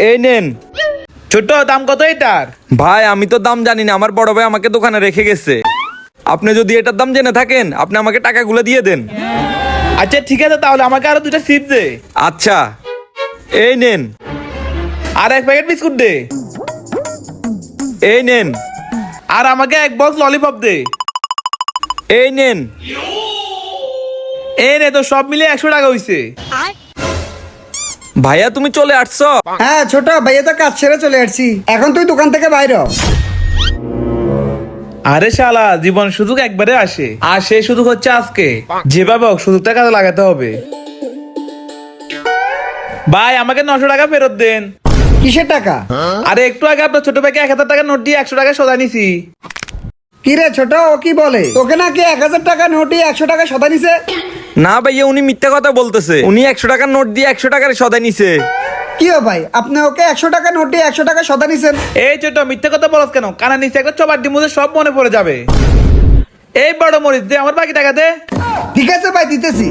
এই নেন। ছোট দাম কত এটার? ভাই আমি তো দাম জানি না, আমার বড় ভাই আমাকে দোকানে রেখে গেছে। আপনি যদি এটার দাম জেনে থাকেন আপনি আমাকে টাকাগুলো দিয়ে দেন। আচ্ছা ঠিক আছে, তাহলে আমাকে আরো 2টা চিপস দে। আচ্ছা এই নেন। আর 1 প্যাকেট বিস্কুট দে। এই নেন। আর আমাকে 1 বক্স ললিপপ দে। এই নেন। এই নে, তো সব মিলে 100 টাকা হইছে। ভাইয়া তুমি চলে আসছো? হ্যাঁ ছোট ভাইয়া তো কাজ ছেড়ে চলে আসছি, এখন তুই দোকান থেকে বাইরে হ। আরে শালা, জীবন সুযোগ একবারে আসে, আর সেই সুযোগ হচ্ছে আজকে। যেভাবে হোক সুযোগটা কাজে লাগাতে হবে। ভাই আমাকে 900 টাকা ফেরত দেন। কিসের টাকা? আরে একটু আগে আপনার ছোট ভাইকে 1000 টাকা নোট দিয়ে 100 টাকা সোজা নিছি। কি রে ছোট, ও কি বলে? তোকে নাকি 1000 টাকা নোটে 100 টাকা সদা নিছে? না ভাইয়া, উনি মিথ্যা কথা বলতেছে। উনি 100 টাকার নোট দিয়ে 100 টাকার সদাই নিছে। কি ও ভাই, আপনি ওকে 100 টাকা নোটে 100 টাকা সদা নিছেন? এই ছোট, মিথ্যে কথা বলছ কেন? কানা নিচে একটা চপার ডিমুজে সব মনে পড়ে যাবে। এই বড় মরিচ দে, আমার বাকি টাকা দে। ঠিক আছে ভাই, দিতেছি।